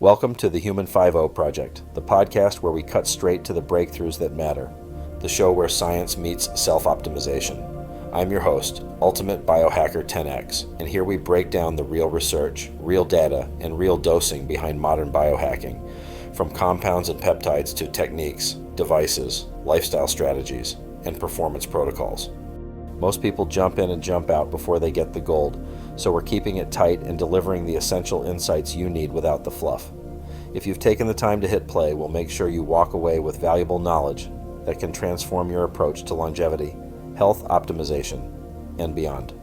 Welcome to the Human 5.0 Project, the podcast where we cut straight to the breakthroughs that matter, the show where science meets self-optimization. I'm your host, Ultimate Biohacker 10X, and here we break down the real research, real data, and real dosing behind modern biohacking, from compounds and peptides to techniques, devices, lifestyle strategies, and performance protocols. Most people jump in and jump out before they get the gold, so we're keeping it tight and delivering the essential insights you need without the fluff. If you've taken the time to hit play, we'll make sure you walk away with valuable knowledge that can transform your approach to longevity, health optimization, and beyond.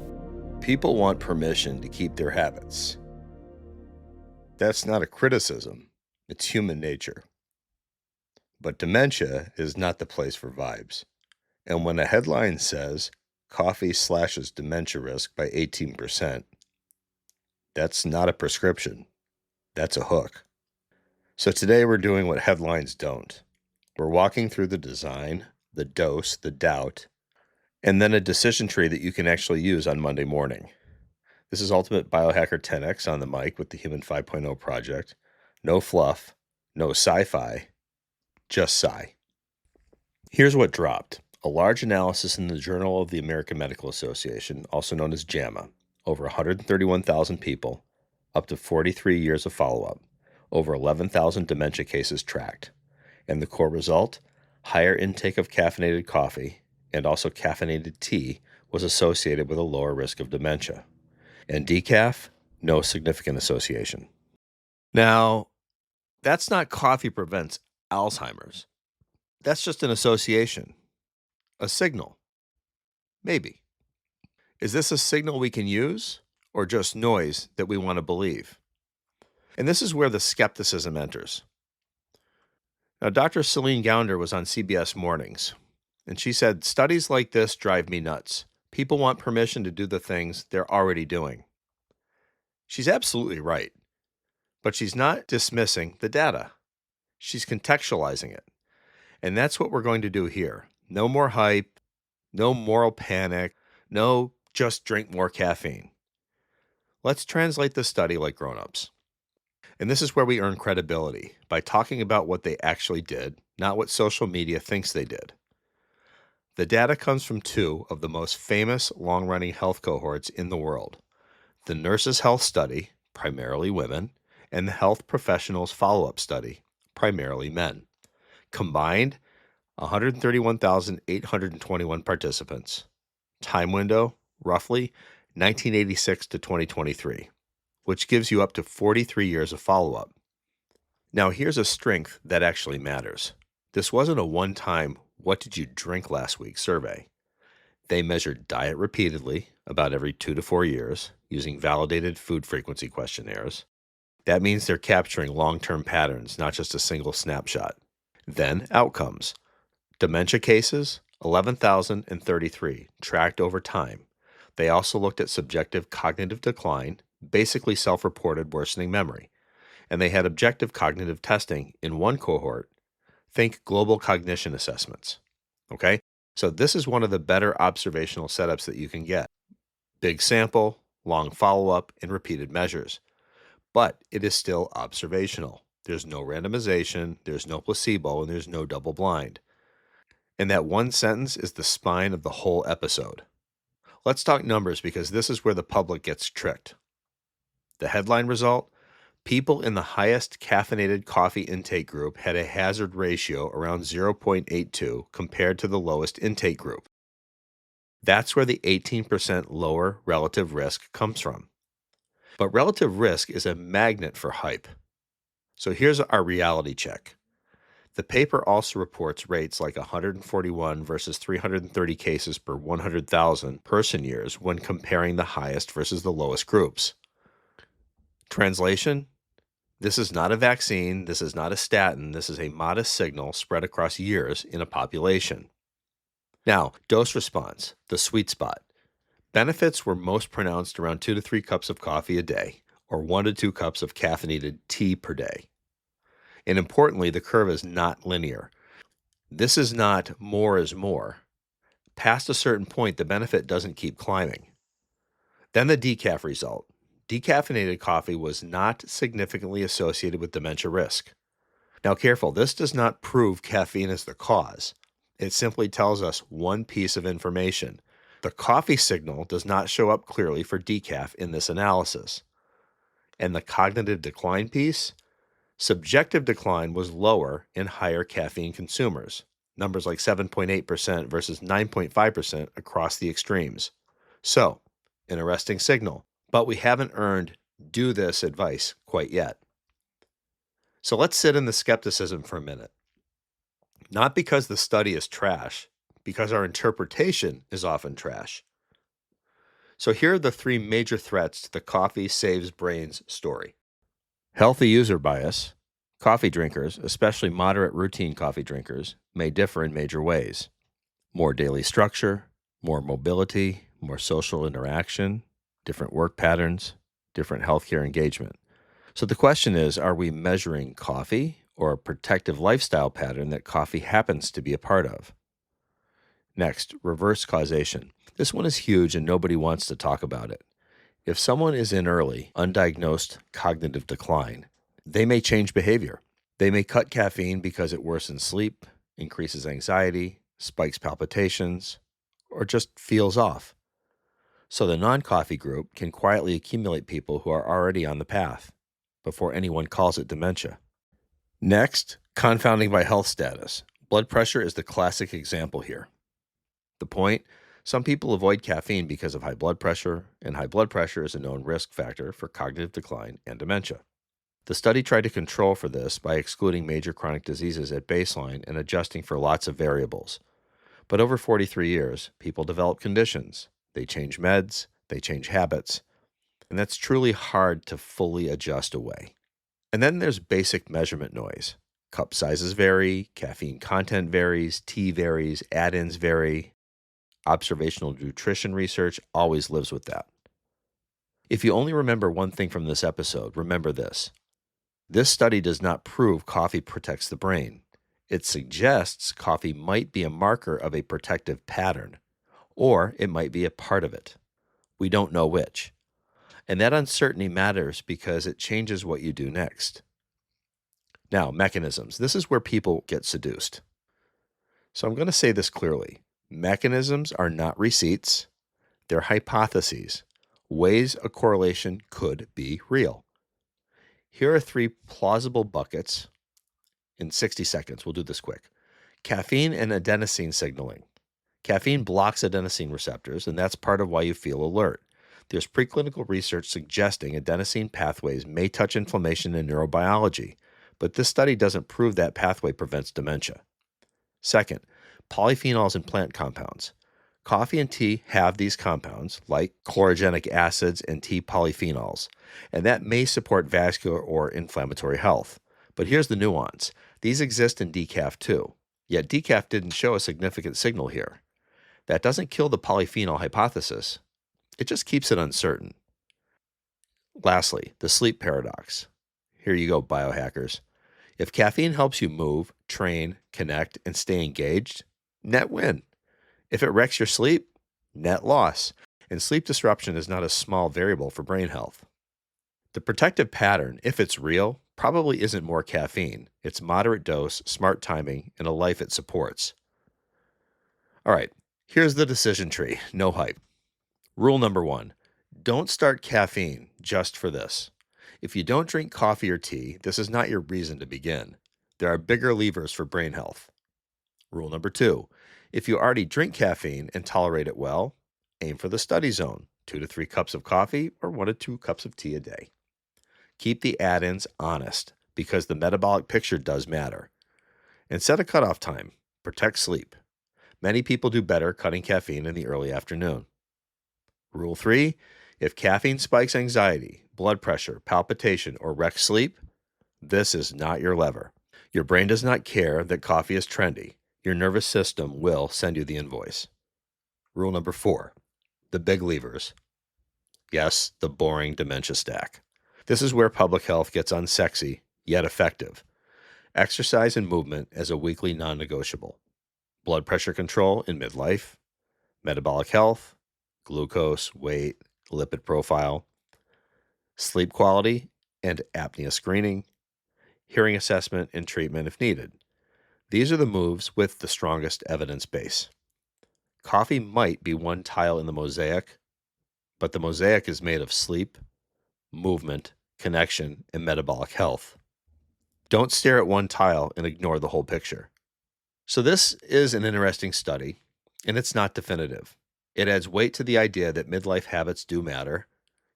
People want permission to keep their habits. That's not a criticism, it's human nature. But dementia is not the place for vibes. And when a headline says, coffee slashes dementia risk by 18%, that's not a prescription, that's a hook. So today we're doing what headlines don't. We're walking through the design, the dose, the doubt, and then a decision tree that you can actually use on Monday morning. This is Ultimate Biohacker 10X on the mic with the Human 5.0 Project. No fluff, no sci-fi, just sci. Here's what dropped. A large analysis in the Journal of the American Medical Association, also known as JAMA, over 131,000 people, up to 43 years of follow-up, over 11,000 dementia cases tracked. And the core result? Higher intake of caffeinated coffee and also caffeinated tea was associated with a lower risk of dementia. And decaf? No significant association. Now, that's not coffee prevents Alzheimer's. That's just an association. A signal. Maybe. Is this a signal we can use, or just noise that we want to believe? And this is where the skepticism enters. Now, Dr. Céline Gounder was on CBS Mornings, and she said, studies like this drive me nuts. People want permission to do the things they're already doing. She's absolutely right, but she's not dismissing the data. She's contextualizing it. And that's what we're going to do here. No more hype, no moral panic, no just drink more caffeine. Let's translate the study like grown-ups. And this is where we earn credibility, by talking about what they actually did, not what social media thinks they did. The data comes from two of the most famous long-running health cohorts in the world: the Nurses' Health Study, primarily women, and the Health Professionals Follow-Up Study, primarily men. Combined, 131,821 participants. Time window, roughly 1986 to 2023, which gives you up to 43 years of follow-up. Now here's a strength that actually matters. This wasn't a one-time, what did you drink last week survey. They measured diet repeatedly, about every 2 to 4 years, using validated food frequency questionnaires. That means they're capturing long-term patterns, not just a single snapshot. Then outcomes. Dementia cases, 11,033, tracked over time. They also looked at subjective cognitive decline, basically self-reported worsening memory. And they had objective cognitive testing in one cohort. Think global cognition assessments. Okay? So this is one of the better observational setups that you can get. Big sample, long follow-up, and repeated measures. But it is still observational. There's no randomization, there's no placebo, and there's no double blind. And that one sentence is the spine of the whole episode. Let's talk numbers, because this is where the public gets tricked. The headline result: people in the highest caffeinated coffee intake group had a hazard ratio around 0.82 compared to the lowest intake group. That's where the 18% lower relative risk comes from. But relative risk is a magnet for hype. So here's our reality check. The paper also reports rates like 141 versus 330 cases per 100,000 person years when comparing the highest versus the lowest groups. Translation: this is not a vaccine, this is not a statin, this is a modest signal spread across years in a population. Now, dose response, the sweet spot. Benefits were most pronounced around 2 to 3 cups of coffee a day, or 1 to 2 cups of caffeinated tea per day. And importantly, the curve is not linear. This is not more is more. Past a certain point, the benefit doesn't keep climbing. Then the decaf result. decaffeinated coffee was not significantly associated with dementia risk. Now, careful, this does not prove caffeine is the cause. It simply tells us one piece of information. The coffee signal does not show up clearly for decaf in this analysis. And the cognitive decline piece? Subjective decline was lower in higher caffeine consumers, numbers like 7.8% versus 9.5% across the extremes. So, interesting signal, but we haven't earned do this advice quite yet. So let's sit in the skepticism for a minute. Not because the study is trash, because our interpretation is often trash. So here are the three major threats to the coffee saves brains story. Healthy user bias. Coffee drinkers, especially moderate routine coffee drinkers, may differ in major ways. More daily structure, more mobility, more social interaction, different work patterns, different healthcare engagement. So the question is, are we measuring coffee or a protective lifestyle pattern that coffee happens to be a part of? Next, reverse causation. This one is huge and nobody wants to talk about it. If someone is in early, undiagnosed cognitive decline, they may change behavior. They may cut caffeine because it worsens sleep, increases anxiety, spikes palpitations, or just feels off. So the non-coffee group can quietly accumulate people who are already on the path before anyone calls it dementia. Next, confounding by health status. Blood pressure is the classic example here. The point? Some people avoid caffeine because of high blood pressure, and high blood pressure is a known risk factor for cognitive decline and dementia. The study tried to control for this by excluding major chronic diseases at baseline and adjusting for lots of variables. But over 43 years, people develop conditions. They change meds, they change habits, and that's truly hard to fully adjust away. And then there's basic measurement noise. Cup sizes vary, caffeine content varies, tea varies, add-ins vary. Observational nutrition research always lives with that. If you only remember one thing from this episode, remember this. This study does not prove coffee protects the brain. It suggests coffee might be a marker of a protective pattern, or it might be a part of it. We don't know which. And that uncertainty matters because it changes what you do next. Now, mechanisms. This is where people get seduced. So I'm going to say this clearly. Mechanisms are not receipts. They're hypotheses, ways a correlation could be real. Here are three plausible buckets in 60 seconds. We'll do this quick. Caffeine and adenosine signaling. Caffeine blocks adenosine receptors, and that's part of why you feel alert. There's preclinical research suggesting adenosine pathways may touch inflammation and neurobiology, but this study doesn't prove that pathway prevents dementia. Second, polyphenols and plant compounds. Coffee and tea have these compounds, like chlorogenic acids and tea polyphenols, and that may support vascular or inflammatory health. But here's the nuance. These exist in decaf too, yet decaf didn't show a significant signal here. That doesn't kill the polyphenol hypothesis. It just keeps it uncertain. Lastly, the sleep paradox. Here you go, biohackers. If caffeine helps you move, train, connect, and stay engaged, net win. If it wrecks your sleep, net loss. And sleep disruption is not a small variable for brain health. The protective pattern, if it's real, probably isn't more caffeine. It's moderate dose, smart timing, and a life it supports. All right, here's the decision tree. No hype. Rule number 1, don't start caffeine just for this. If you don't drink coffee or tea, this is not your reason to begin. There are bigger levers for brain health. Rule number 2, if you already drink caffeine and tolerate it well, aim for the study zone, 2 to 3 cups of coffee or 1 to 2 cups of tea a day. Keep the add-ins honest because the metabolic picture does matter. And set a cutoff time. Protect sleep. Many people do better cutting caffeine in the early afternoon. Rule 3, if caffeine spikes anxiety, blood pressure, palpitation, or wrecks sleep, this is not your lever. Your brain does not care that coffee is trendy. Your nervous system will send you the invoice. Rule number 4, the big levers. Yes, the boring dementia stack. This is where public health gets unsexy, yet effective. Exercise and movement as a weekly non-negotiable. Blood pressure control in midlife. Metabolic health, glucose, weight, lipid profile. sleep quality and apnea screening, hearing assessment and treatment if needed. These are the moves with the strongest evidence base. Coffee might be one tile in the mosaic, but the mosaic is made of sleep, movement, connection, and metabolic health. Don't stare at one tile and ignore the whole picture. So this is an interesting study, and it's not definitive. It adds weight to the idea that midlife habits do matter.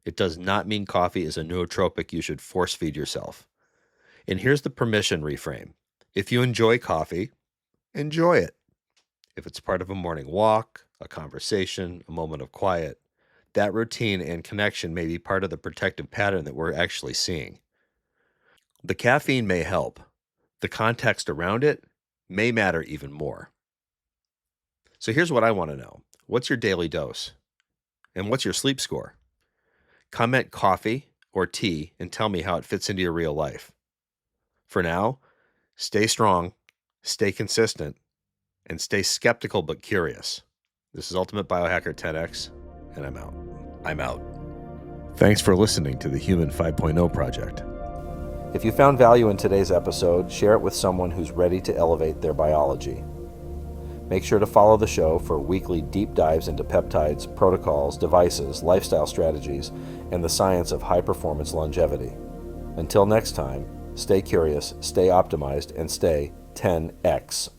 It does not mean coffee is a nootropic you should force feed yourself. And here's the permission reframe. If you enjoy coffee, enjoy it. If it's part of a morning walk, a conversation, a moment of quiet, that routine and connection may be part of the protective pattern that we're actually seeing. The caffeine may help. The context around it may matter even more. So here's what I want to know. What's your daily dose? And what's your sleep score? Comment coffee or tea and tell me how it fits into your real life. For now, stay strong, stay consistent, and stay skeptical but curious. This is Ultimate Biohacker 10X, and I'm out. I'm out. Thanks for listening to the Human 5.0 Project. If you found value in today's episode, share it with someone who's ready to elevate their biology. Make sure to follow the show for weekly deep dives into peptides, protocols, devices, lifestyle strategies, and the science of high-performance longevity. Until next time, stay curious, stay optimized, and stay 10X.